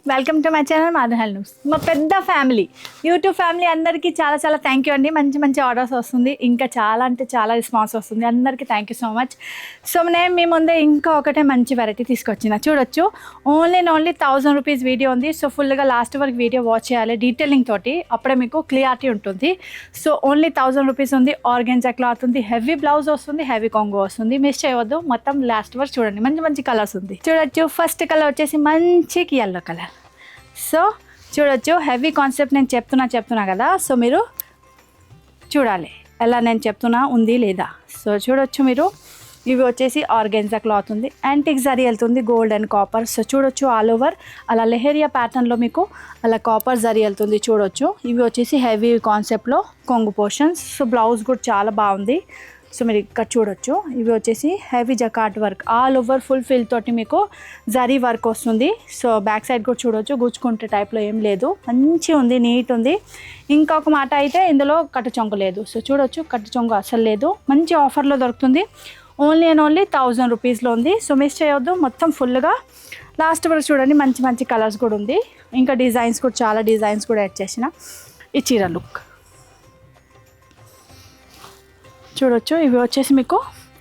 Welcome to my channel Madhuhal news. మా పెద్ద family, YouTube family అందరికీ చాలా చాలా థ్యాంక్ యూ అండి. మంచి మంచి ఆర్డర్స్ వస్తుంది, ఇంకా చాలా అంటే చాలా రెస్పాన్స్ వస్తుంది. అందరికీ thank you so much. So నేను మీ ముందే ఇంకా ఒకటే మంచి వెరైటీ తీసుకొచ్చిన. చూడొచ్చు, ఓన్లీ 1000 రూపీస్ వీడియో ఉంది. సో ఫుల్గా లాస్ట్ వరకు వీడియో వాచ్ చేయాలి డీటెయిలింగ్ తోటి, అప్పుడే మీకు క్లియారిటీ ఉంటుంది. సో ఓన్లీ 1000 రూపీస్ ఉంది. ఆర్గెన్జా క్లాత్ ఉంది, హెవీ బ్లౌజ్ వస్తుంది, హెవీ కాంగో వస్తుంది. మిస్ చేయవద్దు, మొత్తం లాస్ట్ వరకు చూడండి. మంచి మంచి కలర్స్ ఉంది. చూడొచ్చు, ఫస్ట్ కలర్ వచ్చేసి మంచి ఎల్లో కలర్. సో చూడొచ్చు, హెవీ కాన్సెప్ట్ నేను చెప్తున్నా కదా. సో మీరు చూడాలి ఎలా నేను చెప్తున్నా ఉంది లేదా. సో చూడొచ్చు మీరు, ఇవి వచ్చేసి ఆర్గెన్జా క్లాత్ ఉంది, యాంటిక్ జరీ వెళ్తుంది, గోల్డ్ అండ్ కాపర్. సో చూడొచ్చు ఆల్ ఓవర్ అలా లెహరియా ప్యాటర్న్లో మీకు అలా కాపర్ జరీ వెళ్తుంది. చూడొచ్చు, ఇవి వచ్చేసి హెవీ కాన్సెప్ట్లో కొంగు పోర్షన్స్. సో బ్లౌజ్ కూడా చాలా బాగుంది. సో మీరు ఇక్కడ చూడొచ్చు, ఇవి వచ్చేసి heavy jacquard work, all over full fill తోటి మీకు జరీ వర్క్ వస్తుంది. సో బ్యాక్ సైడ్ కూడా చూడొచ్చు, గుచ్చుకుంటే టైప్లో ఏం లేదు, మంచి ఉంది, నీట్ ఉంది. ఇంకొక మాట అయితే ఇందులో కట్టు చొంగు లేదు. సో చూడొచ్చు, కట్టు చొంగు అసలు లేదు. మంచి ఆఫర్లో దొరుకుతుంది. ఓన్లీ 1000 రూపీస్లో ఉంది. సో మిస్ చేయొద్దు, మొత్తం ఫుల్గా లాస్ట్ వరకు చూడండి. మంచి మంచి కలర్స్ కూడా ఉంది, ఇంకా డిజైన్స్ కూడా చాలా డిజైన్స్ కూడా యాడ్ చేసిన. ఈ చీర లుక్ చూడొచ్చు, ఇవి వచ్చేసి మీకు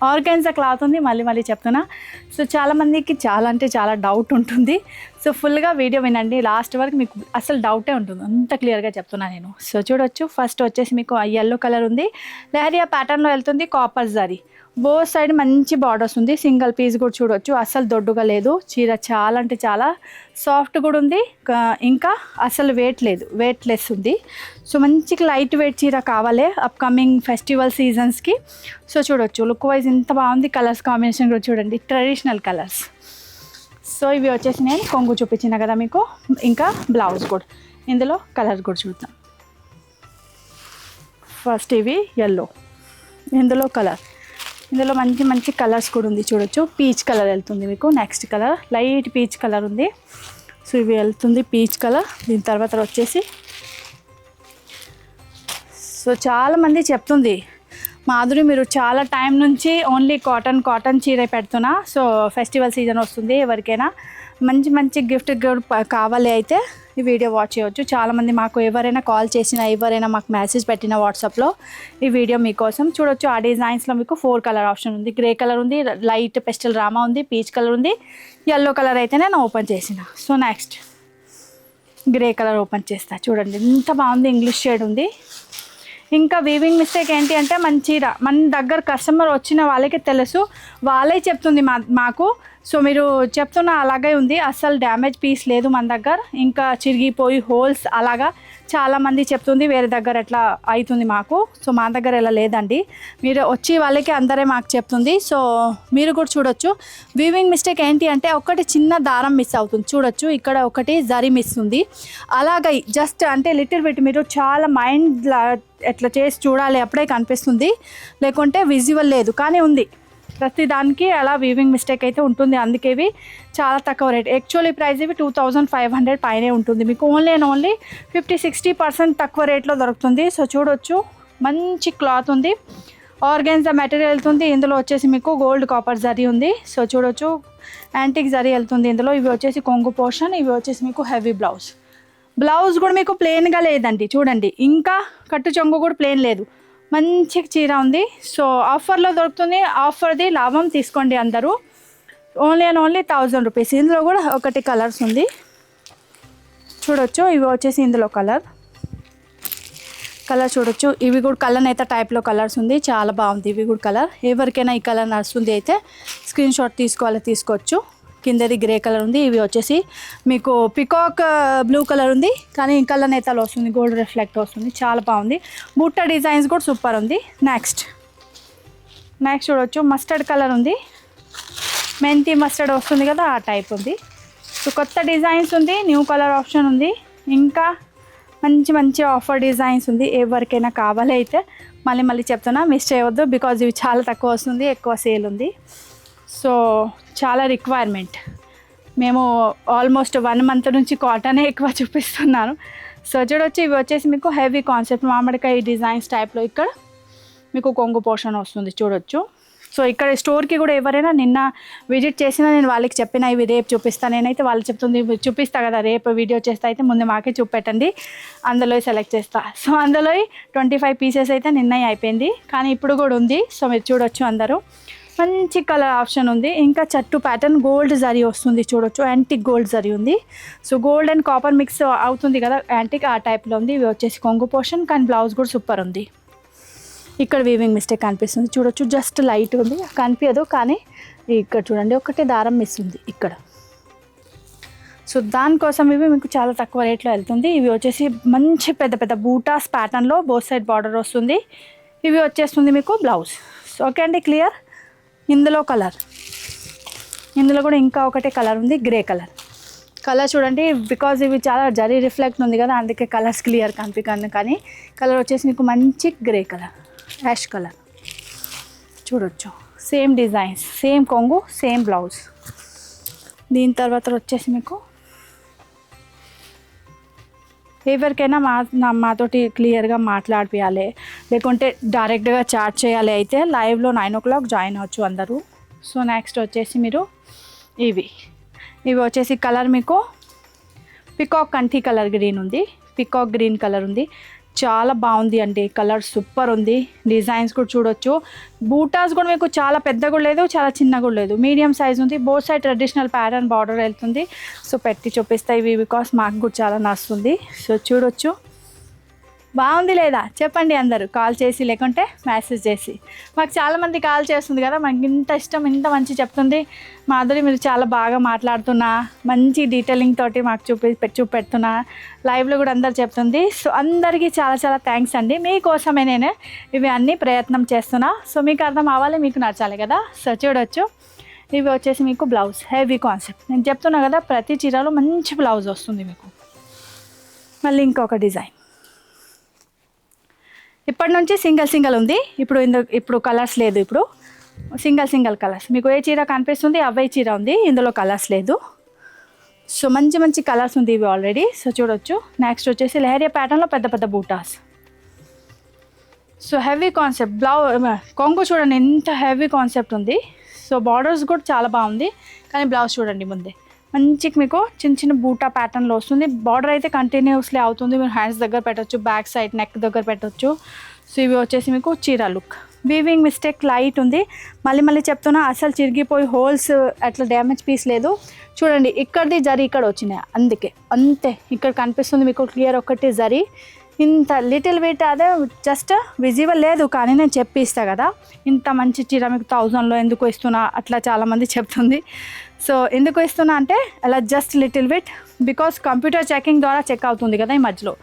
ఆర్గెన్జా క్లాత్ ఉంది. మళ్ళీ చెప్తున్నా. సో చాలామందికి చాలా అంటే చాలా డౌట్ ఉంటుంది. సో ఫుల్గా వీడియో వినండి లాస్ట్ వరకు, మీకు అసలు డౌటే ఉంటుంది, అంత క్లియర్గా చెప్తున్నా నేను. సో చూడొచ్చు, ఫస్ట్ వచ్చేసి మీకు ఎల్లో కలర్ ఉంది, లెహరియా ప్యాటర్న్లో వెళ్తుంది, కాపర్ జరీ, బోత్ సైడ్ మంచి బార్డర్స్ ఉంది. సింగిల్ పీస్ కూడా చూడొచ్చు, అసలు దొడ్డుగా లేదు. చీర చాలా అంటే చాలా సాఫ్ట్ కూడా ఉంది, ఇంకా అసలు వెయిట్ లేదు, వెయిట్లెస్ ఉంది. సో మంచి లైట్ వెయిట్ చీర కావాలి అప్కమింగ్ ఫెస్టివల్ సీజన్స్కి. సో చూడొచ్చు, లుక్ వైజ్ ఎంత బాగుంది. కలర్స్ కాంబినేషన్ కూడా చూడండి, ట్రెడిషనల్ కలర్స్. సో ఇవి వచ్చేసి నేను కొంగు చూపించిన కదా మీకు, ఇంకా బ్లౌజ్ కూడా ఇందులో కలర్ కూడా చూద్దాం. ఫస్ట్ ఇవి ఎల్లో, ఇందులో కలర్, ఇందులో మంచి మంచి కలర్స్ కూడా ఉంది. చూడొచ్చు, పీచ్ కలర్ వెళ్తుంది మీకు. Next colour light peach colour ఉంది. సో ఇవి వెళ్తుంది పీచ్ కలర్. దీని తర్వాత వచ్చేసి, సో చాలామంది చెప్తుంది, మాధురి మీరు చాలా టైం నుంచి ఓన్లీ కాటన్ చీర పెడుతున్నా. సో ఫెస్టివల్ సీజన్ వస్తుంది, ఎవరికైనా మంచి మంచి గిఫ్ట్ కావాలి అయితే ఈ వీడియో వాచ్ చేయవచ్చు. చాలామంది మాకు ఎవరైనా కాల్ చేసినా, ఎవరైనా మాకు మెసేజ్ పెట్టిన వాట్సాప్లో ఈ వీడియో మీకోసం. చూడొచ్చు, ఆ డిజైన్స్లో మీకు 4 కలర్ ఆప్షన్ ఉంది. గ్రే కలర్ ఉంది, లైట్ పెస్టల్ రామా ఉంది, పీచ్ కలర్ ఉంది, ఎల్లో కలర్ అయితే నేను ఓపెన్ చేసిన. So next grey colour open చేస్తా. చూడండి ఎంత బాగుంది, ఇంగ్లీష్ షేడ్ ఉంది. ఇంకా వీవింగ్ మిస్టేక్ ఏంటి అంటే, మన దగ్గర కస్టమర్ వచ్చిన వాళ్ళకి తెలుసు, వాళ్ళే చెప్తుంది మాకు. సో మీరు చెప్తున్న అలాగే ఉంది, అస్సలు డ్యామేజ్ పీస్ లేదు మన దగ్గర, ఇంకా చిరిగిపోయి హోల్స్ అలాగా చాలామంది చెప్తుంది, వేరే దగ్గర ఎట్లా అవుతుంది మాకు. సో మా దగ్గర ఎలా లేదండి, మీరు వచ్చి వాళ్ళకి అందరే మాకు చెప్తుంది. సో మీరు కూడా చూడొచ్చు, వీవింగ్ మిస్టేక్ ఏంటి అంటే, ఒకటి చిన్న దారం మిస్ అవుతుంది. చూడొచ్చు, ఇక్కడ ఒకటి జరీ మిస్ ఉంది. అలాగ జస్ట్ అంటే లిటిల్ బిట్ మీరు చాలా మైండ్ ఎట్లా చేసి చూడాలి, అప్పుడే కనిపిస్తుంది, లేకుంటే విజువల్ లేదు, కానీ ఉంది. ప్రతి దానికి అలా వీవింగ్ మిస్టేక్ అయితే ఉంటుంది. అందుకే ఇవి చాలా తక్కువ రేట్. యాక్చువల్లీ ప్రైస్ ఇవి 2500 పైనే ఉంటుంది మీకు. ఓన్లీ 50-60% తక్కువ రేట్లో దొరుకుతుంది. సో చూడొచ్చు, మంచి క్లాత్ ఉంది, ఆర్గెన్జా మెటీరియల్ వెళ్తుంది. ఇందులో వచ్చేసి మీకు గోల్డ్ కాపర్ జరీ ఉంది. సో చూడొచ్చు, యాంటిక్ జరీ వెళ్తుంది ఇందులో. ఇవి వచ్చేసి కొంగు పోర్షన్, ఇవి వచ్చేసి మీకు హెవీ బ్లౌజ్ కూడా మీకు ప్లెయిన్గా లేదండి. చూడండి, ఇంకా కట్టు చొంగు కూడా ప్లెయిన్ లేదు, మంచి చీర ఉంది. సో ఆఫర్లో దొరుకుతుంది, ఆఫర్ది లాభం తీసుకోండి అందరూ. Only 1000 rupees. ఇందులో కూడా ఒకటి కలర్స్ ఉంది. చూడొచ్చు, ఇవి వచ్చేసి ఇందులో కలర్ చూడొచ్చు, ఇవి కూడా కలర్ అయితే టైప్లో కలర్స్ ఉంది, చాలా బాగుంది. ఇవి కూడా కలర్, ఎవరికైనా ఈ కలర్ నడుస్తుంది అయితే స్క్రీన్ షాట్ తీసుకోవచ్చు. కిందది గ్రే కలర్ ఉంది. ఇవి వచ్చేసి మీకు పికాక్ బ్లూ కలర్ ఉంది, కానీ ఈ కలర్ నేతలు వస్తుంది, గోల్డ్ రిఫ్లెక్ట్ వస్తుంది, చాలా బాగుంది. బుట్ట డిజైన్స్ కూడా సూపర్ ఉంది. నెక్స్ట్ చూడొచ్చు, మస్టర్డ్ కలర్ ఉంది, మెంతి మస్టర్డ్ వస్తుంది కదా, ఆ టైప్ ఉంది. సో కొత్త డిజైన్స్ ఉంది, న్యూ కలర్ ఆప్షన్ ఉంది, ఇంకా మంచి మంచి ఆఫర్ డిజైన్స్ ఉంది. ఎవరికైనా కావాలి అయితే మళ్ళీ చెప్తున్నా, మిస్ చేయవద్దు, బికాజ్ ఇవి చాలా తక్కువ వస్తుంది, ఎక్కువ సేల్ ఉంది. సో చాలా రిక్వైర్మెంట్, మేము ఆల్మోస్ట్ 1 మంత్ నుంచి కాటనే ఎక్కువ చూపిస్తున్నాను. సో చూడొచ్చు, ఇవి వచ్చేసి మీకు హెవీ కాన్సెప్ట్ మామిడికాయ డిజైన్స్ టైప్లో ఇక్కడ మీకు కొంగు పోర్షన్ వస్తుంది. చూడొచ్చు, సో ఇక్కడ స్టోర్కి కూడా ఎవరైనా నిన్న విజిట్ చేసినా నేను వాళ్ళకి చెప్పిన ఇవి రేపు చూపిస్తాను. నేనైతే వాళ్ళు చెప్తుంది చూపిస్తా కదా, రేపు వీడియో చేస్తా అయితే ముందు మాకే చూపెట్టండి, అందులో సెలెక్ట్ చేస్తా. సో అందులో 25 పీసెస్ అయితే నిన్న అయిపోయింది, కానీ ఇప్పుడు కూడా ఉంది. సో మీరు చూడొచ్చు, అందరూ మంచి కలర్ ఆప్షన్ ఉంది. ఇంకా చట్టు ప్యాటర్న్ గోల్డ్ జరీ వస్తుంది చూడొచ్చు, యాంటిక్ గోల్డ్ జరీ ఉంది. So gold and copper mix అవుతుంది కదా యాంటిక్, ఆ టైప్లో ఉంది. ఇవి వచ్చేసి కొంగు పోర్షన్, కానీ బ్లౌజ్ కూడా సూపర్ ఉంది. ఇక్కడ వీవింగ్ మిస్టేక్ కనిపిస్తుంది చూడొచ్చు, జస్ట్ లైట్ ఉంది కనిపించదు, కానీ ఇక్కడ చూడండి ఒకటే దారం మిస్ ఉంది ఇక్కడ. సో దానికోసం ఇవి మీకు చాలా తక్కువ రేట్లో వెళ్తుంది. ఇవి వచ్చేసి మంచి పెద్ద పెద్ద బూటాస్ ప్యాటర్న్లో బోత్ సైడ్ బార్డర్ వస్తుంది. ఇవి వచ్చేస్తుంది మీకు బ్లౌజ్. సో ఓకే అండి, క్లియర్. ఇందులో కలర్, ఇందులో కూడా ఇంకా ఒకటే కలర్ ఉంది, గ్రే కలర్. కలర్ చూడండి, బికాజ్ ఇవి చాలా జరీ రిఫ్లెక్ట్ ఉంది కదా, అందుకే కలర్స్ క్లియర్ కనిపించదు. కానీ కలర్ వచ్చేసి మీకు మంచి గ్రే కలర్, యాష్ కలర్ చూడొచ్చు. సేమ్ డిజైన్స్, సేమ్ కొంగు, సేమ్ బ్లౌజ్. దీని తర్వాత వచ్చేసి మీకు ఎవరికైనా మాతోటి క్లియర్గా మాట్లాడిపియాలి, లేకుంటే డైరెక్ట్గా చాట్ చేయాలి అయితే లైవ్లో 9 o'clock జాయిన్ అవ్వచ్చు అందరూ. సో నెక్స్ట్ వచ్చేసి మీరు ఇవి వచ్చేసి కలర్ మీకు పికాక్ కంఠీ కలర్ గ్రీన్ ఉంది, పికాక్ గ్రీన్ కలర్ ఉంది. చాలా బాగుంది అండి, కలర్ సూపర్ ఉంది. డిజైన్స్ కూడా చూడొచ్చు. బూటాస్ కూడా మీకు చాలా పెద్ద కూడా లేదు, చాలా చిన్న కూడా లేదు, మీడియం సైజ్ ఉంది. Both side traditional pattern border వెళ్తుంది. సో పెట్టి చూపిస్తాయి ఇవి, బికాస్ మాకు కూడా చాలా నచ్చుతుంది. సో చూడొచ్చు, బాగుంది లేదా చెప్పండి అందరూ కాల్ చేసి, లేకుంటే మెసేజ్ చేసి. మాకు చాలామంది కాల్ చేస్తుంది కదా, మాకు ఇంత ఇష్టం, ఇంత మంచి చెప్తుంది మాధురి, మీరు చాలా బాగా మాట్లాడుతున్నా, మంచి డీటెయిలింగ్ తోటి మాకు చూపెడుతున్నా, లైవ్లో కూడా అందరు చెప్తుంది. సో అందరికీ చాలా చాలా థ్యాంక్స్ అండి. మీకోసమే నేను ఇవి అన్నీ ప్రయత్నం చేస్తున్నా. సో మీకు అర్థం అవ్వాలి, మీకు నచ్చాలి కదా. సో చూడొచ్చు, ఇవి వచ్చేసి మీకు బ్లౌజ్ హెవీ కాన్సెప్ట్. నేను చెప్తున్నా కదా, ప్రతి చీరలో మంచి బ్లౌజ్ వస్తుంది మీకు. మళ్ళీ ఇంకొక డిజైన్, ఇప్పటి నుంచి సింగిల్ ఉంది. ఇప్పుడు కలర్స్ లేదు, ఇప్పుడు సింగిల్ కలర్స్. మీకు ఏ చీర కనిపిస్తుంది అవే చీర ఉంది, ఇందులో కలర్స్ లేదు. సో మంచి కలర్స్ ఉంది ఇవి ఆల్రెడీ. సో చూడొచ్చు. నెక్స్ట్ వచ్చేసి లెహరియా ప్యాటర్న్లో పెద్ద పెద్ద బూటాస్. So heavy concept. కొంగు చూడండి ఎంత హెవీ కాన్సెప్ట్ ఉంది. సో బార్డర్స్ కూడా చాలా బాగుంది, కానీ బ్లౌజ్ చూడండి ముందే మంచిగా మీకు చిన్న బూటా ప్యాటర్న్లో వస్తుంది. బార్డర్ అయితే కంటిన్యూస్లీ అవుతుంది, మీరు హ్యాండ్స్ దగ్గర పెట్టవచ్చు, బ్యాక్ సైడ్ నెక్ దగ్గర పెట్టవచ్చు. సో ఇవి వచ్చేసి మీకు చీర లుక్. వీవింగ్ మిస్టేక్ లైట్ ఉంది, మళ్ళీ చెప్తున్నా, అసలు చిరిగిపోయి హోల్స్ అట్లా డ్యామేజ్ పీస్ లేదు. చూడండి ఇక్కడిది జరీ ఇక్కడ వచ్చినాయి, అందుకే అంతే. ఇక్కడ కనిపిస్తుంది మీకు క్లియర్ ఒకటి జరీ, ఇంత లిటిల్ బిట్ అదే జస్ట్ విజిబుల్ లేదు, కానీ నేను చెప్పిస్తా కదా. ఇంత మంచి చీర మీకు 1000లో ఎందుకు ఇస్తున్నా అట్లా చాలామంది చెప్తుంది. సో ఎందుకు ఇస్తున్నా అంటే అలా just little bit, because computer checking ద్వారా చెక్ అవుతుంది కదా ఈ మధ్యలో.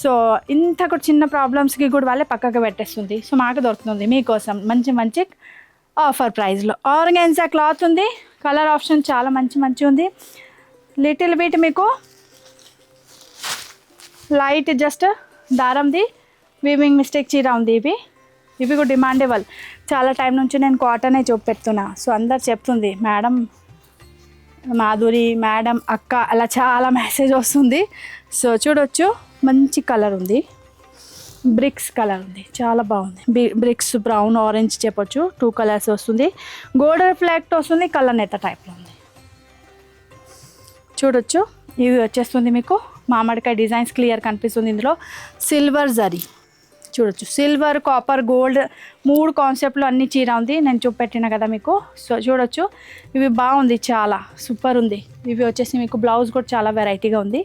సో ఇంత కూడా చిన్న ప్రాబ్లమ్స్కి కూడా వాళ్ళే పక్కకు పెట్టేస్తుంది. సో మాకు దొరుకుతుంది మీకోసం మంచి ఆఫర్ ప్రైస్లో. ఆర్గాన్జా క్లాత్ ఉంది, కలర్ ఆప్షన్ చాలా మంచి ఉంది. లిటిల్ బిట్ మీకు లైట్ జస్ట్ దారంది వీవింగ్ మిస్టేక్ చీర ఉంది. ఇవి కూడా డిమాండబుల్. చాలా టైం నుంచి నేను కాటనే చూపెడుతున్నా. సో అందరు చెప్తుంది మేడం, మాధురి మేడం, అక్క, అలా చాలా మెసేజ్ వస్తుంది. సో చూడొచ్చు, మంచి కలర్ ఉంది, బ్రిక్స్ కలర్ ఉంది, చాలా బాగుంది. బ్రిక్స్ బ్రౌన్ ఆరెంజ్ చెప్పొచ్చు, 2 కలర్స్ వస్తుంది. గోల్డ్ రిఫ్లెక్ట్ వస్తుంది, కలర్ నెత్త టైప్లో ఉంది చూడొచ్చు. ఇవి వచ్చేస్తుంది మీకు మామిడికాయ డిజైన్స్ క్లియర్ కనిపిస్తుంది. ఇందులో సిల్వర్ జరీ చూడొచ్చు, సిల్వర్, కాపర్, గోల్డ్ 3 కాన్సెప్ట్లో అన్ని చీర ఉంది. నేను చూపెట్టిన కదా మీకు. సో చూడొచ్చు, ఇవి బాగుంది, చాలా సూపర్ ఉంది. ఇవి వచ్చేసి మీకు బ్లౌజ్ కూడా చాలా వెరైటీగా ఉంది.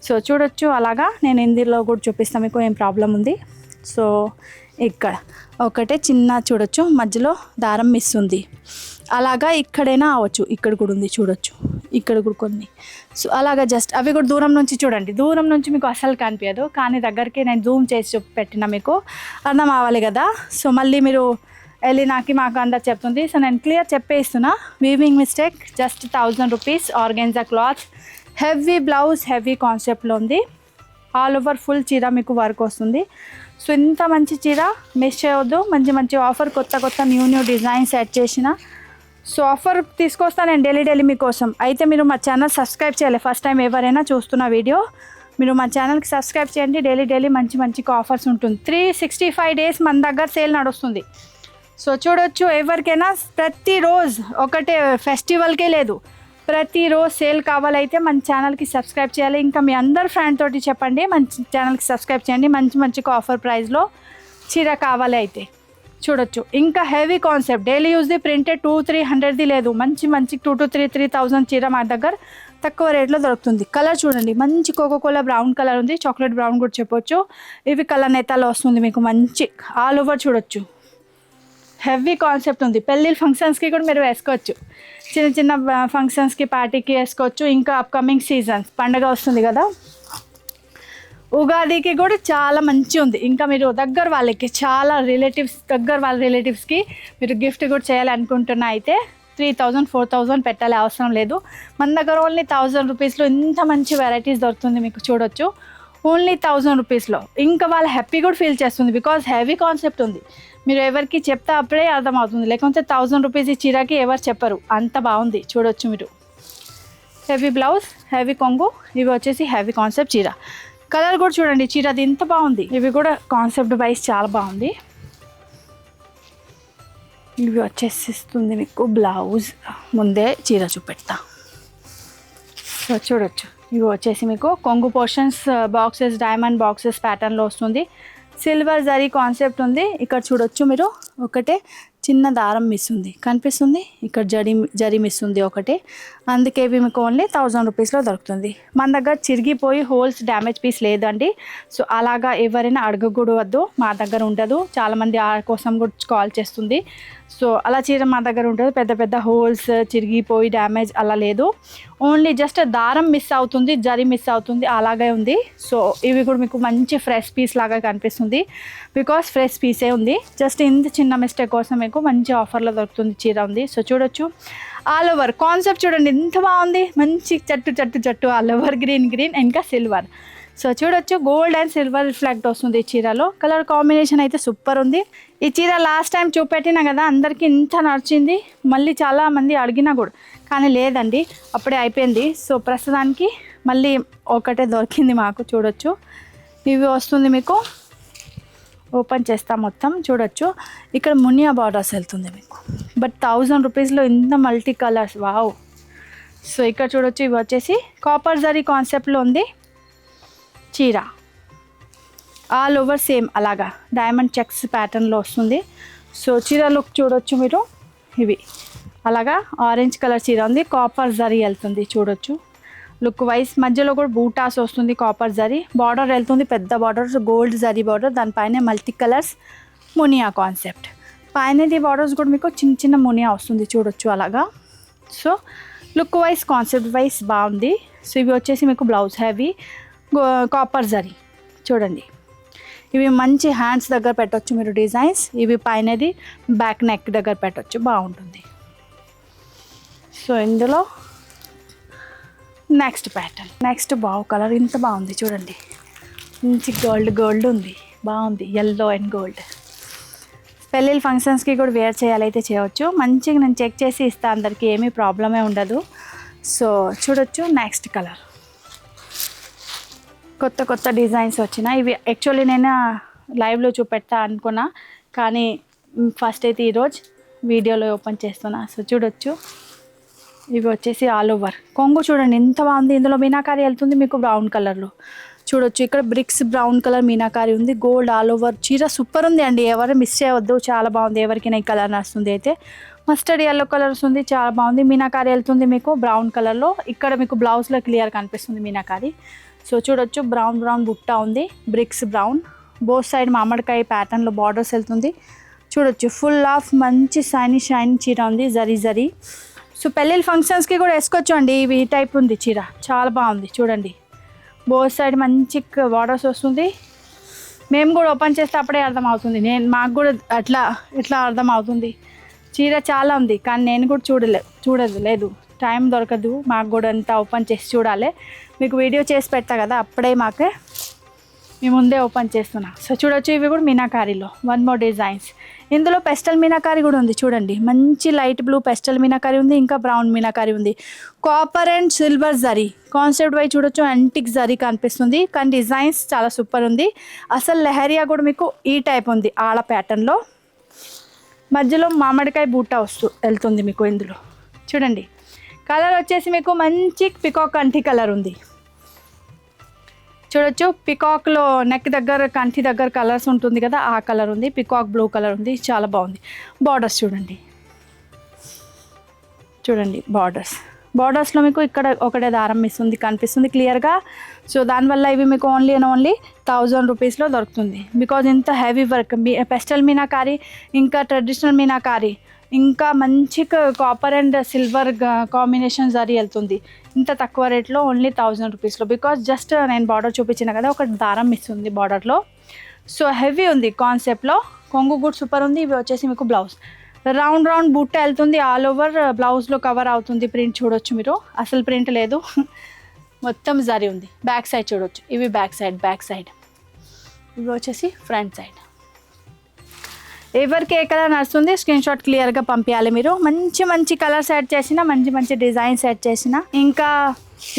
సో చూడొచ్చు, అలాగా నేను ఇందులో కూడా చూపిస్తాను మీకు ఏం ప్రాబ్లం ఉంది. సో ఇక్కడ ఒకటే చిన్న చూడొచ్చు, మధ్యలో దారం మిస్ ఉంది. అలాగా ఇక్కడైనా అవ్వచ్చు, ఇక్కడ కూడా ఉంది చూడొచ్చు, ఇక్కడ కూడా కొన్ని. సో అలాగా జస్ట్ అవి కూడా దూరం నుంచి చూడండి, దూరం నుంచి మీకు అసలు కనిపించదు, కానీ దగ్గరికి నేను జూమ్ చేసి పెట్టిన మీకు అర్థం అవ్వాలి కదా. సో మళ్ళీ మీరు వెళ్ళి మాకు అందరు చెప్తుంది. సో నేను క్లియర్ చెప్పేస్తున్నా, weaving mistake just 1000 rupees. Organza cloth, heavy blouse, heavy కాన్సెప్ట్లో ఉంది. ఆల్ ఓవర్ ఫుల్ చీర మీకు వర్క్ వస్తుంది. సో ఇంత మంచి చీర మిస్ చేయవద్దు. మంచి ఆఫర్, కొత్త న్యూ డిజైన్స్ యాడ్ చేసిన. సో ఆఫర్ తీసుకొస్తాను నేను డైలీ మీకోసం. అయితే మీరు మా ఛానల్ సబ్స్క్రైబ్ చేయాలి. ఫస్ట్ టైం ఎవరైనా చూస్తున్న వీడియో, మీరు మా ఛానల్కి సబ్స్క్రైబ్ చేయండి. డైలీ మంచి ఆఫర్స్ ఉంటుంది. 365 days మన దగ్గర సేల్ నడుస్తుంది. సో చూడొచ్చు, ఎవరికైనా ప్రతిరోజు ఒకటే ఫెస్టివల్కే లేదు, ప్రతిరోజు సేల్ కావాలైతే మన ఛానల్కి సబ్స్క్రైబ్ చేయాలి. ఇంకా మీ అందరు ఫ్రెండ్ తోటి చెప్పండి మన ఛానల్కి సబ్స్క్రైబ్ చేయండి. మంచి మంచి ఆఫర్ ప్రైస్లో చీర కావాలి అయితే చూడొచ్చు. ఇంకా హెవీ కాన్సెప్ట్ డైలీ యూజ్ది ప్రింటెడ్ 200-300ది లేదు, మంచి మంచి 2,000-3,000 చీర మా దగ్గర తక్కువ రేట్లో దొరుకుతుంది. కలర్ చూడండి, మంచి కోకోకోలా బ్రౌన్ కలర్ ఉంది, చాక్లెట్ బ్రౌన్ కూడా చెప్పొచ్చు. ఇవి కలర్ నేతాలో వస్తుంది మీకు, మంచి ఆల్ ఓవర్ చూడొచ్చు. హెవీ కాన్సెప్ట్ ఉంది, పెళ్ళిళ్ళ ఫంక్షన్స్కి కూడా మీరు వేసుకోవచ్చు, చిన్న చిన్న ఫంక్షన్స్కి పార్టీకి వేసుకోవచ్చు. ఇంకా అప్కమింగ్ సీజన్స్ పండగ వస్తుంది కదా, ఉగాదికి కూడా చాలా మంచి ఉంది. ఇంకా మీరు దగ్గర వాళ్ళకి చాలా దగ్గర వాళ్ళ రిలేటివ్స్కి మీరు గిఫ్ట్ కూడా చేయాలనుకుంటున్నా అయితే 3,000-4,000 పెట్టాలి అవసరం లేదు. మన దగ్గర ఓన్లీ 1,000 రూపీస్లో ఇంత మంచి వెరైటీస్ దొరుకుతుంది మీకు చూడొచ్చు, ఓన్లీ 1,000 రూపీస్లో. ఇంకా వాళ్ళు హ్యాపీ కూడా ఫీల్ చేస్తుంది, బికాజ్ హెవీ కాన్సెప్ట్ ఉంది. మీరు ఎవరికి చెప్తే అప్పుడే అర్థమవుతుంది, లేకపోతే 1,000 రూపీస్ ఈ చీరకి ఎవరు చెప్పరు, అంత బాగుంది చూడొచ్చు మీరు. హెవీ బ్లౌజ్, హెవీ కొంగు, ఇవి వచ్చేసి హెవీ కాన్సెప్ట్ చీర. కలర్ కూడా చూడండి, చీర అది ఎంత బాగుంది. ఇవి కూడా కాన్సెప్ట్ వైజ్ చాలా బాగుంది. ఇవి వచ్చేసిస్తుంది మీకు బ్లౌజ్, ముందే చీర చూపెడతా. సో చూడొచ్చు, ఇవి వచ్చేసి మీకు కొంగు పోర్షన్స్ బాక్సెస్, డైమండ్ బాక్సెస్ ప్యాటర్న్లో వస్తుంది. సిల్వర్ జరీ కాన్సెప్ట్ ఉంది. ఇక్కడ చూడొచ్చు మీరు, ఒకటే చిన్న దారం మిస్ ఉంది కనిపిస్తుంది, ఇక్కడ జరీ మిస్ ఉంది ఒకటే, అందుకే ఇవి మీకు ఓన్లీ 1,000 రూపీస్లో దొరుకుతుంది. మన దగ్గర చిరిగిపోయి హోల్స్ డ్యామేజ్ పీస్ లేదండి. సో అలాగా ఎవరైనా అడగకూడదు, మా దగ్గర ఉండదు. చాలామంది ఆ కోసం కూడా కాల్ చేస్తుంది. సో అలా చీర మా దగ్గర ఉంటుంది, పెద్ద పెద్ద హోల్స్ చిరిగిపోయి డ్యామేజ్ అలా లేదు, ఓన్లీ జస్ట్ దారం మిస్ అవుతుంది, జరీ మిస్ అవుతుంది, అలాగే ఉంది. సో ఇవి కూడా మీకు మంచి ఫ్రెష్ పీస్ లాగా కనిపిస్తుంది, బికాస్ ఫ్రెష్ పీసే ఉంది. జస్ట్ ఇంత చిన్న మిస్టేక్ కోసం మీకు మంచి ఆఫర్లో దొరుకుతుంది చీర ఉంది. సో చూడొచ్చు, ఆల్ ఓవర్ కాన్సెప్ట్ చూడండి ఎంత బాగుంది, మంచి జట్టు ఆల్ ఓవర్ గ్రీన్ ఇంకా సిల్వర్. సో చూడొచ్చు, గోల్డ్ అండ్ సిల్వర్ రిఫ్లెక్ట్ వస్తుంది ఈ చీరలో. కలర్ కాంబినేషన్ అయితే సూపర్ ఉంది. ఈ చీర లాస్ట్ టైం చూపెట్టినా కదా, అందరికీ ఇంత నచ్చింది, మళ్ళీ చాలామంది అడిగినా కూడా, కానీ లేదండి అప్పుడే అయిపోయింది. సో ప్రస్తుతానికి మళ్ళీ ఒకటే దొరికింది మాకు. చూడొచ్చు, ఇవి వస్తుంది మీకు, ఓపెన్ చేస్తాం మొత్తం చూడొచ్చు. ఇక్కడ మునియా బార్డర్స్ వెళ్తుంది మీకు, బట్ 1,000 రూపీస్లో ఇంత మల్టీ కలర్స్, వావ్. సో ఇక్కడ చూడొచ్చు, ఇవి వచ్చేసి కాపర్ జరీ కాన్సెప్ట్లో ఉంది చీర, ఆల్ ఓవర్ సేమ్ అలాగా డైమండ్ చెక్స్ ప్యాటర్న్లో వస్తుంది. సో చీర లుక్ చూడొచ్చు మీరు, ఇవి అలాగా ఆరెంజ్ కలర్ చీర ఉంది, కాపర్ జరీ వెళ్తుంది చూడొచ్చు. లుక్ వైజ్ మధ్యలో కూడా బూటాస్ వస్తుంది, కాపర్ జరీ బార్డర్ వెళ్తుంది, పెద్ద బార్డర్ గోల్డ్ జరీ బార్డర్, దానిపైన మల్టీ కలర్స్ మునియా కాన్సెప్ట్, పైనది బార్డర్స్ కూడా మీకు చిన్న చిన్న మునియా వస్తుంది చూడొచ్చు అలాగా. So look wise concept wise బాగుంది. సో ఇవి వచ్చేసి మీకు బ్లౌజ్ హెవీ కాపర్ జరీ చూడండి, ఇవి మంచి హ్యాండ్స్ దగ్గర పెట్టవచ్చు మీరు డిజైన్స్, ఇవి పైనది బ్యాక్ నెక్ దగ్గర పెట్టవచ్చు, బాగుంటుంది. సో ఇందులో నెక్స్ట్ ప్యాటర్న్, నెక్స్ట్ బావ్ కలర్ ఇంత బాగుంది చూడండి, మంచి గోల్డ్ ఉంది, బాగుంది, ఎల్లో అండ్ గోల్డ్. పెళ్ళిళ్ళ ఫంక్షన్స్కి కూడా వేర్ చేయాలైతే చేయవచ్చు, మంచిగా నేను చెక్ చేసి ఇస్తాను, అందరికీ ఏమీ ప్రాబ్లమే ఉండదు. సో చూడొచ్చు, నెక్స్ట్ కలర్, కొత్త డిజైన్స్ వచ్చినాయి. ఇవి యాక్చువల్లీ నేను లైవ్లో చూపెడతా అనుకున్నా, కానీ ఫస్ట్ అయితే ఈరోజు వీడియోలో ఓపెన్ చేస్తున్నా. సో చూడొచ్చు, ఇవి వచ్చేసి ఆల్ ఓవర్ కొంగు చూడండి ఎంత బాగుంది, ఇందులో మీనాకారి వెళ్తుంది మీకు బ్రౌన్ కలర్లో చూడొచ్చు. ఇక్కడ బ్రిక్స్ బ్రౌన్ కలర్ మీనాకారి ఉంది, గోల్డ్ ఆల్ ఓవర్ చీర సూపర్ ఉంది అండి, ఎవరు మిస్ చేయవద్దు, చాలా బాగుంది. ఎవరికైనా ఈ కలర్ నచ్చుతుంది అయితే, మస్టర్డ్ ఎల్లో కలర్ ఉంది, చాలా బాగుంది. మీనాకారి వెళ్తుంది మీకు బ్రౌన్ కలర్లో, ఇక్కడ మీకు బ్లౌజ్లో క్లియర్ కనిపిస్తుంది మీనాకారి. సో చూడొచ్చు, బ్రౌన్ బుట్ట ఉంది, బ్రిక్స్ బ్రౌన్, బోత్ సైడ్ మామిడికాయ ప్యాటర్న్లో బార్డర్స్ వెళ్తుంది చూడొచ్చు. ఫుల్ ఆఫ్ మంచి షైనీ చీర ఉంది, జరీ. సో పెళ్ళిళ్ళ ఫంక్షన్స్కి కూడా వేసుకోవచ్చు అండి, ఇవి ఈ టైప్ ఉంది చీర, చాలా బాగుంది చూడండి. బోత్ సైడ్ మంచి బార్డర్స్ వస్తుంది, మేము కూడా ఓపెన్ చేస్తే అప్పుడే అర్థమవుతుంది, మాకు కూడా ఇట్లా అర్థమవుతుంది. చీర చాలా ఉంది, కానీ నేను కూడా చూడలేదు, టైం దొరకదు మాకు కూడా అంతా ఓపెన్ చేసి చూడాలి. మీకు వీడియో చేసి పెడతా కదా, అప్పుడే మేము ముందే ఓపెన్ చేస్తున్నా. సో చూడొచ్చు, ఇవి కూడా మీనాకారీలో 1 more డిజైన్స్. ఇందులో పెస్టల్ మీనాకారి కూడా ఉంది చూడండి, మంచి లైట్ బ్లూ పెస్టల్ మీనాకారి ఉంది, ఇంకా బ్రౌన్ మీనాకారి ఉంది. Copper and silver zari concept wise చూడొచ్చు, యాంటిక్ జరీ కనిపిస్తుంది, కానీ డిజైన్స్ చాలా సూపర్ ఉంది. అసలు లెహరియా కూడా మీకు ఈ టైప్ ఉంది, ఆడ ప్యాటర్న్లో మధ్యలో మామిడికాయ బూటా వెళ్తుంది మీకు ఇందులో. చూడండి కలర్ వచ్చేసి మీకు మంచి పికాక్ కంఠి కలర్ ఉంది. చూడొచ్చు పికాక్లో నెక్ దగ్గర కంఠి దగ్గర కలర్స్ ఉంటుంది కదా, ఆ కలర్ ఉంది. పికాక్ బ్లూ కలర్ ఉంది, చాలా బాగుంది. బార్డర్స్ చూడండి, చూడండి బార్డర్స్లో మీకు ఇక్కడ ఒకటే దారం మిస్ ఉంది, కనిపిస్తుంది క్లియర్గా. సో దానివల్ల ఇవి మీకు ఓన్లీ 1000 రూపీస్లో దొరుకుతుంది. బికాజ్ ఇంత హెవీ వర్క్, పెస్టల్ మీనాకారి, ఇంకా ట్రెడిషనల్ మీనాకారి, ఇంకా మంచి copper and silver combination zari వెళ్తుంది ఇంత తక్కువ రేట్లో ఓన్లీ 1000 రూపీస్లో. బికాజ్ జస్ట్ నేను బార్డర్ చూపించిన కదా, ఒక దారం మిస్ ఉంది బార్డర్లో. సో హెవీ ఉంది కాన్సెప్ట్లో. కొంగు కూడా సూపర్ ఉంది. ఇవి వచ్చేసి మీకు బ్లౌజ్ రౌండ్ బుట్ట వెళ్తుంది, ఆల్ ఓవర్ బ్లౌజ్లో కవర్ అవుతుంది. ప్రింట్ చూడొచ్చు మీరు, అసలు ప్రింట్ లేదు, మొత్తం జరీ ఉంది. బ్యాక్ సైడ్ చూడొచ్చు, ఇవి బ్యాక్ సైడ్, ఇవి వచ్చేసి ఫ్రంట్ సైడ్. ఎవరికి ఏ కలర్ నడుస్తుంది స్క్రీన్ షాట్ క్లియర్గా పంపించాలి మీరు. మంచి కలర్స్ యాడ్ చేసిన, మంచి డిజైన్స్ యాడ్ చేసిన. ఇంకా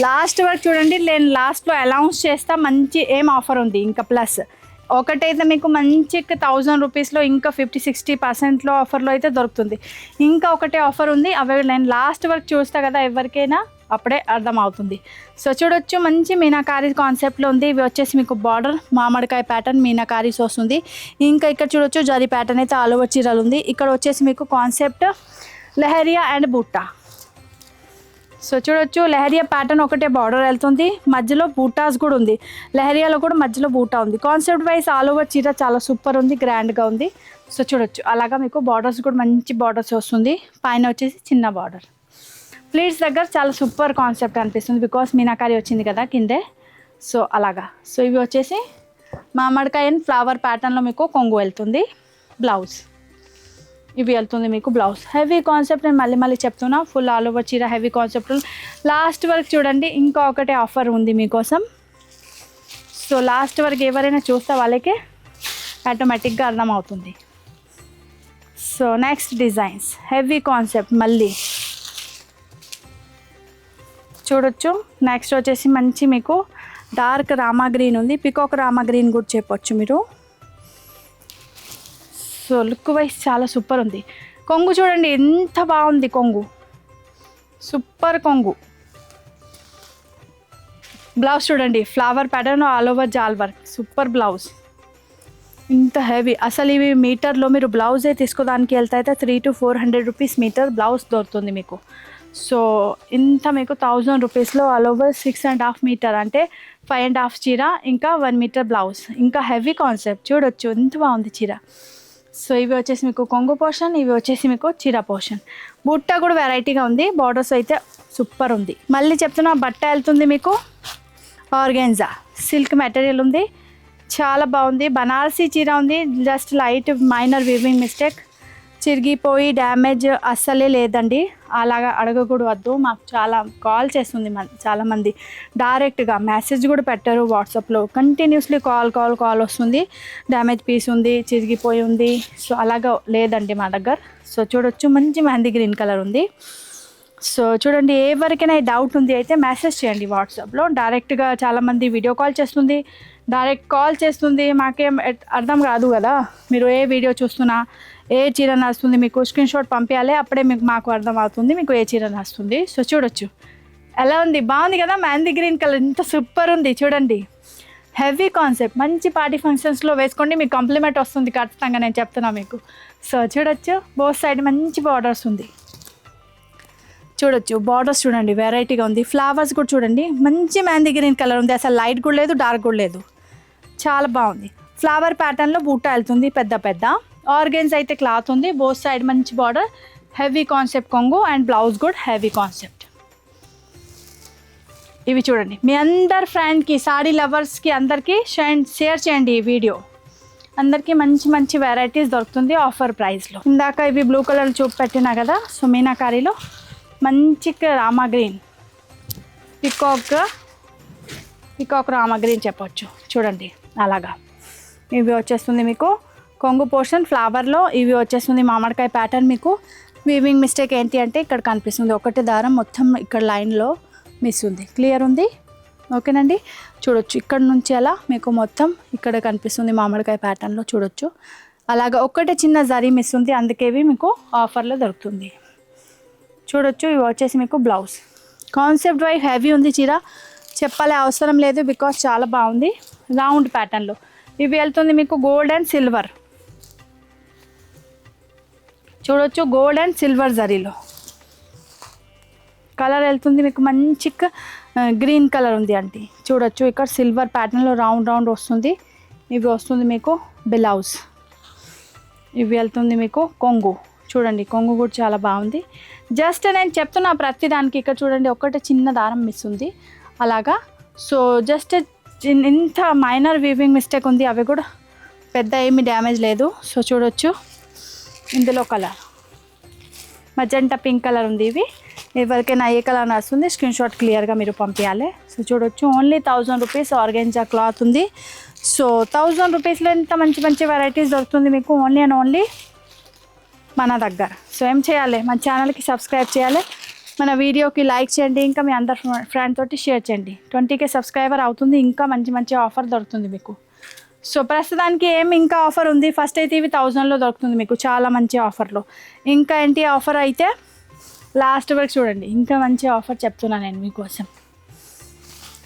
లాస్ట్ వరకు చూడండి, నేను లాస్ట్లో అనౌన్స్ చేస్తా మంచి ఏం ఆఫర్ ఉంది. ఇంకా ప్లస్ ఒకటైతే మీకు మంచి 1000 రూపీస్లో ఇంకా 50-60% ఆఫర్లో అయితే దొరుకుతుంది. ఇంకా ఒకటే ఆఫర్ ఉంది, అవి నేను లాస్ట్ వరకు చూస్తా కదా, ఎవరికైనా అప్పుడే అర్థమవుతుంది. సో చూడొచ్చు మంచి మీనాకారి కాన్సెప్ట్లో ఉంది. ఇవి వచ్చేసి మీకు బార్డర్ మామిడికాయ ప్యాటర్న్ మీనాకారీస్ వస్తుంది. ఇంకా ఇక్కడ చూడొచ్చు జరీ ప్యాటర్న్ అయితే ఆల్ ఓవర్ చీరలు ఉంది. ఇక్కడ వచ్చేసి మీకు కాన్సెప్ట్ లెహరియా అండ్ బూటా. సో చూడొచ్చు లెహరియా ప్యాటర్న్ ఒకటే బార్డర్ వెళ్తుంది, మధ్యలో బూటాస్ కూడా ఉంది. లెహరియాలో కూడా మధ్యలో బూటా ఉంది. కాన్సెప్ట్ వైజ్ ఆల్ ఓవర్ చీర చాలా సూపర్ ఉంది, గ్రాండ్గా ఉంది. సో చూడొచ్చు అలాగా మీకు బార్డర్స్ కూడా మంచి బార్డర్స్ వస్తుంది. పైన వచ్చేసి చిన్న బార్డర్. ప్లీట్స్ దగ్గర చాలా సూపర్ కాన్సెప్ట్ అనిపిస్తుంది, బికాస్ మీనాకారి వచ్చింది కదా కిందే. సో అలాగా. సో ఇవి వచ్చేసి మామిడికాయ అండ్ ఫ్లవర్ ప్యాటర్న్లో మీకు కొంగు వెళ్తుంది. బ్లౌజ్ ఇవి వెళ్తుంది మీకు బ్లౌజ్. హెవీ కాన్సెప్ట్, నేను మళ్ళీ చెప్తున్నా, ఫుల్ ఆల్ ఓవర్ చీర హెవీ కాన్సెప్ట్. లాస్ట్ వరకు చూడండి, ఇంకా ఒకటే ఆఫర్ ఉంది మీకోసం. సో లాస్ట్ వరకు ఎవరైనా చూస్తే వాళ్ళకే ఆటోమేటిక్గా అర్థమవుతుంది. So next designs heavy concept మళ్ళీ చూడొచ్చు. నెక్స్ట్ వచ్చేసి మంచి మీకు డార్క్ రామా గ్రీన్ ఉంది, పికాక్ రామా గ్రీన్ కూడా చెప్పొచ్చు మీరు. సో లుక్ వైజ్ చాలా సూపర్ ఉంది. కొంగు చూడండి ఎంత బాగుంది, కొంగు సూపర్ కొంగు. బ్లౌజ్ చూడండి ఫ్లవర్ ప్యాటర్న్ ఆల్ ఓవర్ జాల్ వర్క్, సూపర్ బ్లౌజ్. ఇంత హెవీ, అసలు ఇవి మీటర్లో మీరు బ్లౌజే తీసుకోవడానికి వెళ్తే అయితే 300-400 రూపీస్ మీటర్ బ్లౌజ్ దొరుకుతుంది మీకు. సో ఇంత మీకు 1000 రూపీస్లో ఆల్ ఓవర్ 6.5 మీటర్ అంటే 5.5 చీర, ఇంకా 1 మీటర్ బ్లౌజ్, ఇంకా హెవీ కాన్సెప్ట్. చూడొచ్చు ఎంత బాగుంది చీర. సో ఇవి వచ్చేసి మీకు కొంగు పోర్షన్, ఇవి వచ్చేసి మీకు చీర పోర్షన్. బుట్ట కూడా వెరైటీగా ఉంది, బార్డర్స్ అయితే సూపర్ ఉంది. మళ్ళీ చెప్తున్నా, బట్ట వెళ్తుంది మీకు ఆర్గాన్జా సిల్క్ మెటీరియల్ ఉంది, చాలా బాగుంది. బనారసీ చీర ఉంది, just light minor weaving mistake, చిరిగిపోయి డ్యామేజ్ అస్సలే లేదండి. అలాగా అడగకూడదు, మాకు చాలా కాల్ చేస్తుంది చాలామంది, డైరెక్ట్గా మెసేజ్ కూడా పెట్టారు వాట్సాప్లో. కంటిన్యూస్లీ కాల్ వస్తుంది, డ్యామేజ్ పీస్ ఉంది, చిరిగిపోయి ఉంది. సో అలాగా లేదండి మా దగ్గర. సో చూడొచ్చు మంచి మెహందీ గ్రీన్ కలర్ ఉంది. సో చూడండి, ఎవరికైనా డౌట్ ఉంది అయితే మెసేజ్ చేయండి వాట్సాప్లో. డైరెక్ట్గా చాలామంది వీడియో కాల్ చేస్తుంది, డైరెక్ట్ కాల్ చేస్తుంది, మాకేం అర్థం కాదు కదా. మీరు ఏ వీడియో చూస్తున్నా, ఏ చీర నడుస్తుంది మీకు స్క్రీన్ షాట్ పంపించాలి, అప్పుడే మాకు అర్థం అవుతుంది మీకు ఏ చీర నడుస్తుంది. సో చూడొచ్చు ఎలా ఉంది, బాగుంది కదా. మెహందీ గ్రీన్ కలర్ ఇంత సూపర్ ఉంది చూడండి, హెవీ కాన్సెప్ట్. మంచి పార్టీ ఫంక్షన్స్లో వేసుకోండి, మీకు కాంప్లిమెంట్ వస్తుంది ఖచ్చితంగా, నేను చెప్తున్నా మీకు. సో చూడొచ్చు బోత్ సైడ్ మంచి బార్డర్స్ ఉంది. చూడొచ్చు బార్డర్స్ చూడండి వెరైటీగా ఉంది. ఫ్లవర్స్ కూడా చూడండి మంచి మెహందీ గ్రీన్ కలర్ ఉంది, అసలు లైట్ కూడా లేదు డార్క్ కూడా లేదు, చాలా బాగుంది. ఫ్లవర్ ప్యాటర్న్లో బూటా వెళ్తుంది పెద్ద. ఆర్గన్స్ అయితే క్లాత్ ఉంది, బోత్ సైడ్ మంచి బార్డర్, హెవీ కాన్సెప్ట్ కొంగు అండ్ బ్లౌజ్ కూడా హెవీ కాన్సెప్ట్. ఇవి చూడండి, మీ అందరు ఫ్రెండ్కి, సారీ లవర్స్కి అందరికీ షేర్ చేయండి ఈ వీడియో. అందరికీ మంచి వెరైటీస్ దొరుకుతుంది ఆఫర్ ప్రైస్లో. ఇందాక ఇవి బ్లూ కలర్ చూపెట్టినా కదా. సో మీనాకారీలో మంచి Rama green, peacock Rama green చెప్పొచ్చు. చూడండి అలాగా ఇవి వచ్చేస్తుంది మీకు కొంగు పోర్షన్ ఫ్లవర్లో. ఇవి వచ్చేస్తుంది మామిడికాయ ప్యాటర్న్. మీకు వీవింగ్ మిస్టేక్ ఏంటి అంటే ఇక్కడ కనిపిస్తుంది, ఒకటే దారం మొత్తం ఇక్కడ లైన్లో మిస్ ఉంది, క్లియర్ ఉంది, ఓకేనండి. చూడొచ్చు ఇక్కడ నుంచి అలా మీకు మొత్తం ఇక్కడ కనిపిస్తుంది మామిడికాయ ప్యాటర్న్లో. చూడొచ్చు అలాగా ఒక్కటే చిన్న జరీ మిస్ ఉంది, అందుకే ఇవి మీకు ఆఫర్లో దొరుకుతుంది. చూడొచ్చు. ఇవి వచ్చేసి మీకు బ్లౌజ్. కాన్సెప్ట్ వైజ్ హెవీ ఉంది చీర, చెప్పాలి అవసరం లేదు బికాస్ చాలా బాగుంది. రౌండ్ ప్యాటర్న్లో ఇవి వెళ్తుంది మీకు గోల్డ్ అండ్ సిల్వర్. చూడొచ్చు, గోల్డ్ అండ్ సిల్వర్ జరీలో కలర్ వెళ్తుంది మీకు మంచి గ్రీన్ కలర్ ఉంది అంటే. చూడొచ్చు ఇక్కడ సిల్వర్ ప్యాటర్న్లో రౌండ్ రౌండ్ వస్తుంది. ఇవి వస్తుంది మీకు బ్లౌజ్. ఇవి వెళ్తుంది మీకు కొంగు. చూడండి కొంగు కూడా చాలా బాగుంది. జస్ట్ నేను చెప్తున్నా ప్రతి దానికి. ఇక్కడ చూడండి ఒక్కటే చిన్న దారం మిస్ ఉంది అలాగా. సో జస్ట్ ఇంత మైనర్ వీవింగ్ మిస్టేక్ ఉంది, అవి కూడా పెద్ద ఏమీ డ్యామేజ్ లేదు. సో చూడొచ్చు ఇందులో కలర్ మజంటా పింక్ కలర్ ఉంది. ఇవి ఎవరికైనా ఏ కలర్ నడుస్తుంది స్క్రీన్ షాట్ క్లియర్గా మీరు పంపించాలి. సో చూడొచ్చు ఓన్లీ 1000 రూపీస్ ఆర్గెంజా క్లాత్ ఉంది. సో 1000 రూపీస్లో ఇంత మంచి మంచి వెరైటీస్ దొరుకుతుంది మీకు ఓన్లీ అండ్ ఓన్లీ మన దగ్గర. సో ఏం చేయాలి, మన ఛానల్కి సబ్స్క్రైబ్ చేయాలి, మన వీడియోకి లైక్ చేయండి, ఇంకా మీ అందరు ఫ్రెండ్ తోటి షేర్ చేయండి. 20K సబ్స్క్రైబర్ అవుతుంది, ఇంకా మంచి మంచి ఆఫర్ దొరుకుతుంది మీకు. సో ప్రస్తుతానికి ఇంకా ఆఫర్ ఉంది. ఫస్ట్ అయితే ఇవి 1000లో దొరుకుతుంది మీకు చాలా మంచి ఆఫర్లో. ఇంకా ఏంటి ఆఫర్ అయితే లాస్ట్ వరకు చూడండి, ఇంకా మంచి ఆఫర్ చెప్తున్నాను నేను మీకోసం.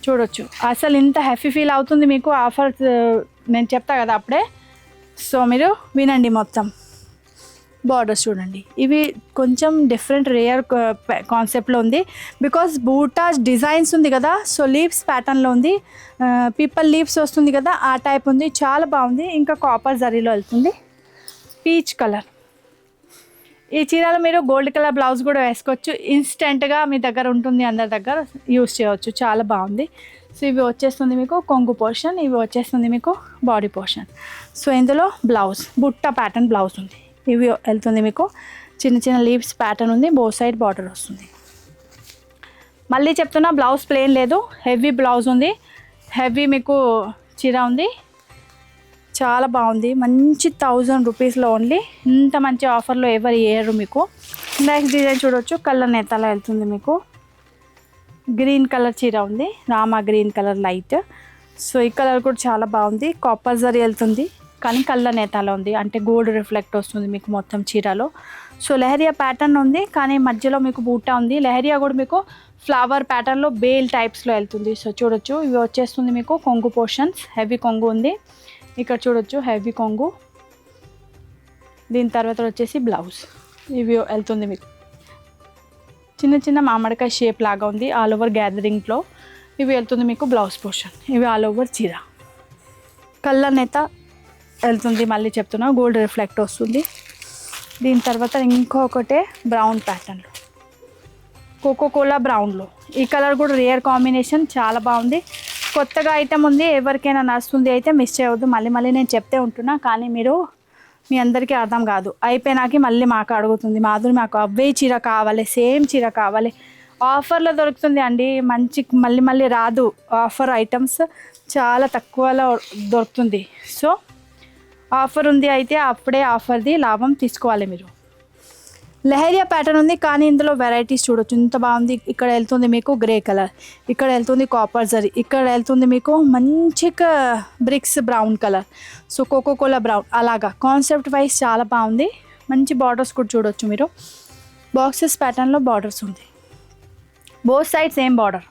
చూడొచ్చు అసలు ఇంత హ్యాపీ ఫీల్ అవుతుంది మీకు ఆఫర్ నేను చెప్తా కదా అప్పుడే. సో మీరు వినండి మొత్తం. బార్డర్స్ చూడండి, ఇవి కొంచెం డిఫరెంట్ రేర్ కాన్సెప్ట్లో ఉంది బికాస్ బూటాస్ డిజైన్స్ ఉంది కదా. సో లీవ్స్ ప్యాటర్న్లో ఉంది, పీపల్ లీవ్స్ వస్తుంది కదా ఆ టైప్ ఉంది, చాలా బాగుంది. ఇంకా కాపర్ జరీలో వెళ్తుంది, పీచ్ కలర్. ఈ చీరలో మీరు గోల్డ్ కలర్ బ్లౌజ్ కూడా వేసుకోవచ్చు, ఇన్స్టెంట్గా మీ దగ్గర ఉంటుంది, అందరి దగ్గర యూస్ చేయవచ్చు, చాలా బాగుంది. సో ఇవి వచ్చేస్తుంది మీకు కొంగు పోర్షన్, ఇవి వచ్చేస్తుంది మీకు బాడీ పోర్షన్. సో ఇందులో బ్లౌజ్ బుట్ట ప్యాటర్న్ బ్లౌజ్ ఉంది. ఇవి వెళ్తుంది మీకు చిన్న చిన్న లీవ్స్ ప్యాటర్న్ ఉంది, బో సైడ్ బార్డర్ వస్తుంది. మళ్ళీ చెప్తున్నా బ్లౌజ్ ప్లెయిన్ లేదు, హెవీ బ్లౌజ్ ఉంది, హెవీ మీకు చీర ఉంది, చాలా బాగుంది. మంచి 1000 రూపీస్లో ఓన్లీ. ఇంత మంచి ఆఫర్లో ఎవరు వేయరు మీకు. నెక్స్ట్ డిజైన్ చూడవచ్చు, కలర్ నేతలా వెళ్తుంది మీకు. గ్రీన్ కలర్ చీర ఉంది, Rama green colour light. So ఈ కలర్ కూడా చాలా బాగుంది, కాపర్ జరీ వెళ్తుంది కానీ కలర్ నేతలో ఉంది, అంటే గోల్డ్ రిఫ్లెక్ట్ వస్తుంది మీకు మొత్తం చీరలో. సో లెహరియా ప్యాటర్న్ ఉంది కానీ మధ్యలో మీకు బూటా ఉంది. లెహరియా కూడా మీకు ఫ్లవర్ ప్యాటర్న్లో బేల్ టైప్స్లో వెళ్తుంది. సో చూడొచ్చు ఇవి వచ్చేస్తుంది మీకు కొంగు పోర్షన్స్, హెవీ కొంగు ఉంది. ఇక్కడ చూడొచ్చు హెవీ కొంగు. దీని తర్వాత వచ్చేసి బ్లౌజ్, ఇవి వెళ్తుంది మీకు చిన్న చిన్న మామిడికాయ షేప్ లాగా ఉంది, ఆల్ ఓవర్ గ్యాదరింగ్లో. ఇవి వెళ్తుంది మీకు బ్లౌజ్ పోర్షన్, ఇవి ఆల్ ఓవర్ చీర. కలర్ నేత వెళ్తుంది, మళ్ళీ చెప్తున్నా గోల్డ్ రిఫ్లెక్ట్ వస్తుంది. దీని తర్వాత ఇంకొకటే బ్రౌన్ ప్యాటర్న్లో, కోకో కోలా బ్రౌన్లో. ఈ కలర్ కూడా రేర్ కాంబినేషన్, చాలా బాగుంది. కొత్తగా ఐటమ్ ఉంది, ఎవరికైనా నచ్చుతుంది అయితే మిస్ చేయవద్దు. మళ్ళీ మళ్ళీ నేను చెప్తే ఉంటున్నా కానీ మీరు మీ అందరికీ అర్థం కాదు. అయిపోయినాకి మళ్ళీ మాకు అడుగుతుంది, మాధురి మాకు అవే చీర కావాలి, సేమ్ చీర కావాలి. ఆఫర్లో దొరుకుతుంది అండి, మంచి మళ్ళీ మళ్ళీ రాదు. ఆఫర్ ఐటమ్స్ చాలా తక్కువలో దొరుకుతుంది. సో ఆఫర్ ఉంది అయితే అప్పుడే ఆఫర్ది లాభం తీసుకోవాలి మీరు. లెహరియా ప్యాటర్న్ ఉంది కానీ ఇందులో వెరైటీస్ చూడొచ్చు, ఇంత బాగుంది. ఇక్కడ వెళ్తుంది మీకు గ్రే కలర్, ఇక్కడ వెళ్తుంది కాపర్ జరీ, ఇక్కడ వెళ్తుంది మీకు మంచిగా bricks brown colour. So Coca Cola brown, అలాగా కాన్సెప్ట్ వైజ్ చాలా బాగుంది. మంచి బార్డర్స్ కూడా చూడొచ్చు మీరు, బాక్సెస్ ప్యాటర్న్లో బార్డర్స్ ఉంది, బోత్ సైడ్ సేమ్ బార్డర్.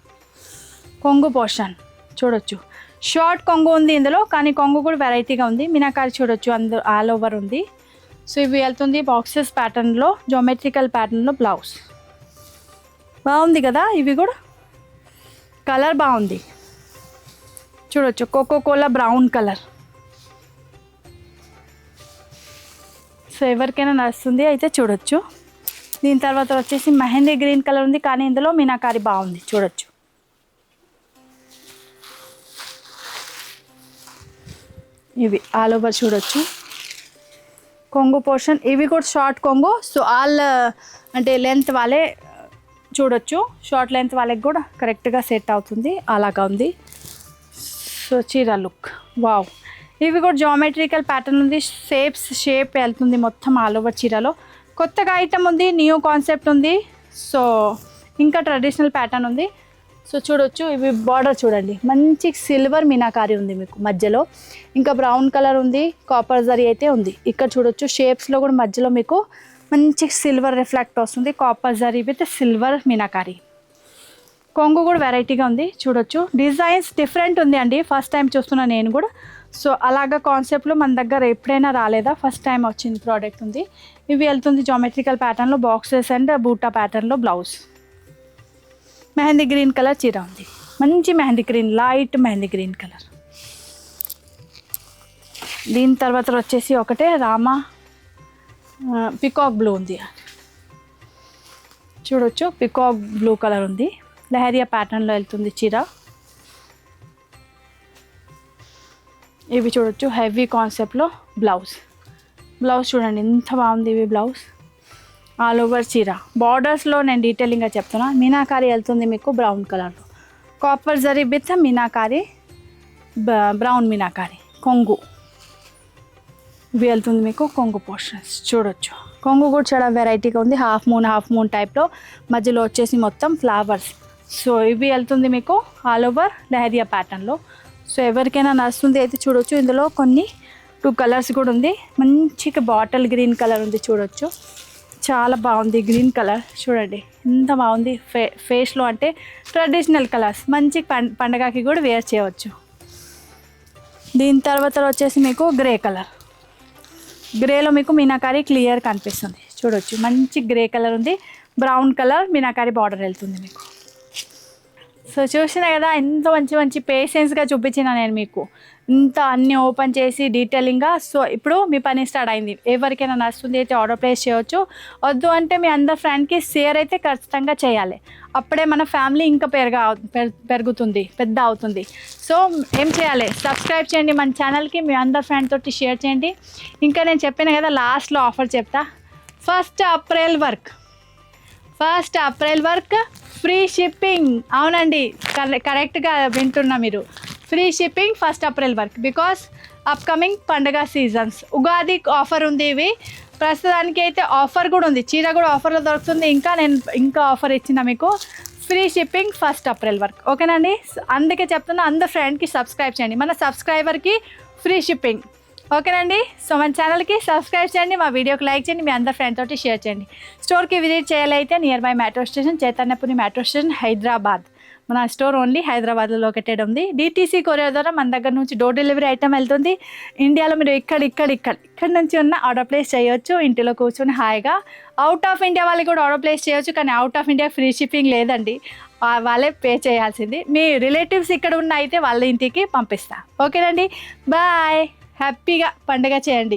కొంగు పోర్షన్ చూడొచ్చు, షార్ట్ కొంగు ఉంది ఇందులో కానీ కొంగు కూడా వెరైటీగా ఉంది. మీనాకారి చూడొచ్చు అందరూ ఆల్ ఓవర్ ఉంది. సో ఇవి వెళ్తుంది బాక్సెస్ ప్యాటర్న్లో, జోమెట్రికల్ ప్యాటర్న్లో బ్లౌజ్. బాగుంది కదా, ఇవి కూడా కలర్ బాగుంది చూడొచ్చు, Coca Cola brown colour. So ఎవరికైనా నచ్చుతుంది అయితే చూడొచ్చు. దీని తర్వాత వచ్చేసి మెహందీ గ్రీన్ కలర్ ఉంది కానీ ఇందులో మీనాకారి బాగుంది చూడొచ్చు. ఇవి ఆల్ ఓవర్ చూడొచ్చు, కొంగు పోర్షన్. ఇవి కూడా షార్ట్ కొంగు. సో ఆల్ అంటే లెంత్ వాళ్ళే చూడొచ్చు, షార్ట్ లెంత్ వాళ్ళకి కూడా కరెక్ట్గా సెట్ అవుతుంది, అలాగా ఉంది. సో చీర లుక్ వావ్. ఇవి కూడా జామెట్రికల్ ప్యాటర్న్ ఉంది, షేప్ వెళ్తుంది మొత్తం ఆల్ ఓవర్ చీరలో. కొత్తగా ఐటమ్ ఉంది, న్యూ కాన్సెప్ట్ ఉంది. సో ఇంకా ట్రెడిషనల్ ప్యాటర్న్ ఉంది. సో చూడొచ్చు, ఇవి బార్డర్ చూడండి, మంచి సిల్వర్ మీనాకారి ఉంది మీకు మధ్యలో, ఇంకా బ్రౌన్ కలర్ ఉంది, కాపర్ జరీ అయితే ఉంది. ఇక్కడ చూడొచ్చు షేప్స్లో కూడా మధ్యలో మీకు మంచి సిల్వర్ రిఫ్లెక్ట్ వస్తుంది, copper zari with silver meenakari. కొంగు కూడా వెరైటీగా ఉంది చూడొచ్చు, డిజైన్స్ డిఫరెంట్ ఉంది అండి, ఫస్ట్ టైం చూస్తున్నా నేను కూడా. సో అలాగా కాన్సెప్ట్లో మన దగ్గర ఎప్పుడైనా రాలేదా, ఫస్ట్ టైం వచ్చింది ప్రోడక్ట్ ఉంది. ఇవి వెళ్తుంది జామెట్రికల్ ప్యాటర్న్లో బాక్సెస్ అండ్ బూటా ప్యాటర్న్లో బ్లౌజ్. మెహందీ గ్రీన్ కలర్ చీర ఉంది, మంచి mehndi green, light mehndi green colour. దీని తర్వాత వచ్చేసి ఒకటే రామా పికాక్ బ్లూ ఉంది చూడొచ్చు, పికాక్ బ్లూ కలర్ ఉంది, లహరియా ప్యాటర్న్లో వెళ్తుంది చీర. ఇవి చూడొచ్చు హెవీ కాన్సెప్ట్లో బ్లౌజ్. బ్లౌజ్ చూడండి ఎంత బాగుంది, ఇవి బ్లౌజ్ ఆల్ ఓవర్ చీర. బార్డర్స్లో నేను డీటెయిలింగ్గా చెప్తున్నా. మీనాకారి వెళ్తుంది మీకు బ్రౌన్ కలర్లో, copper zari with meenakari, brown meenakari. కొంగు ఇవి వెళ్తుంది మీకు కొంగు పోర్షన్స్ చూడొచ్చు. కొంగు కూడా చాలా వెరైటీగా ఉంది, హాఫ్ మూన్ టైప్లో, మధ్యలో వచ్చేసి మొత్తం ఫ్లవర్స్. సో ఇవి వెళ్తుంది మీకు ఆల్ ఓవర్ లహరియా ప్యాటర్న్లో. సో ఎవరికైనా నచ్చుతుంది అయితే చూడొచ్చు. ఇందులో కొన్ని 2 కలర్స్ కూడా ఉంది, మంచిగా బాటిల్ గ్రీన్ కలర్ ఉంది చూడొచ్చు, చాలా బాగుంది గ్రీన్ కలర్ చూడండి ఎంత బాగుంది. ఫేస్లో అంటే ట్రెడిషనల్ కలర్స్, మంచి పండగకి కూడా వేర్ చేయవచ్చు. దీని తర్వాత వచ్చేసి మీకు గ్రే కలర్, గ్రేలో మీకు మీనాకారి క్లియర్ కనిపిస్తుంది చూడొచ్చు, మంచి గ్రే కలర్ ఉంది, బ్రౌన్ కలర్ మీనాకారి బార్డర్ వెళ్తుంది మీకు. సో చూసినా కదా ఎంత మంచి పేషెన్స్గా చూపించిన నేను మీకు, ఇంత అన్నీ ఓపెన్ చేసి డీటెయిలింగ్గా. సో ఇప్పుడు మీ పని స్టార్ట్ అయింది. ఎవరికైనా నచ్చుతుంది అయితే ఆర్డర్ ప్లేస్ చేయవచ్చు, వద్దు అంటే మీ అందరి ఫ్రెండ్కి షేర్ అయితే ఖచ్చితంగా చేయాలి, అప్పుడే మన ఫ్యామిలీ ఇంకా పెరుగుతుంది, పెద్ద అవుతుంది. సో ఏం చేయాలి, సబ్స్క్రైబ్ చేయండి మన ఛానల్కి, మీ అందరి ఫ్రెండ్ తోటి షేర్ చేయండి. ఇంకా నేను చెప్పాను కదా లాస్ట్లో ఆఫర్ చెప్తా, 1st ఏప్రిల్ వరకు ఫ్రీ షిప్పింగ్. అవునండి, కరెక్ట్గా వింటున్నా మీరు, ఫ్రీ షిప్పింగ్ 1st ఏప్రిల్ వరకు. బికాస్ అప్కమింగ్ పండుగ సీజన్స్, ఉగాది ఆఫర్ ఉంది. ఇవి ప్రస్తుతానికి అయితే ఆఫర్ కూడా ఉంది, చీర కూడా ఆఫర్లో దొరుకుతుంది. ఇంకా ఆఫర్ ఇచ్చిన మీకు ఫ్రీ షిప్పింగ్ 1st ఏప్రిల్ వరకు. ఓకేనండి, అందుకే చెప్తున్నా అందరు ఫ్రెండ్కి సబ్స్క్రైబ్ చేయండి, మన సబ్స్క్రైబర్కి ఫ్రీ షిప్పింగ్. ఓకేనండి, సో మన ఛానల్కి సబ్స్క్రైబ్ చేయండి, మా వీడియోకి లైక్ చేయండి, మీ అందరి ఫ్రెండ్ తోటి షేర్ చేయండి. స్టోర్కి విజిట్ చేయాలైతే near by metro station, Chaitanyapuri metro station, Hyderabad. మన స్టోర్ ఓన్లీ హైదరాబాద్లో లొకేటెడ్ ఉంది. DTC కొరియర్ ద్వారా మన దగ్గర నుంచి డోర్ డెలివరీ ఐటమ్ వెళ్తుంది. ఇండియాలో మీరు ఇక్కడ నుంచి ఉన్న ఆర్డర్ ప్లేస్ చేయొచ్చు, ఇంటిలో కూర్చొని హాయిగా. అవుట్ ఆఫ్ ఇండియా వాళ్ళకి కూడా ఆర్డర్ ప్లేస్ చేయొచ్చు, కానీ out of India free shipping లేదండి, వాళ్ళే పే చేయాల్సింది. మీ రిలేటివ్స్ ఇక్కడ ఉన్న అయితే వాళ్ళ ఇంటికి పంపిస్తా. ఓకేనండి, బాయ్, హ్యాపీగా పండుగ చేయండి.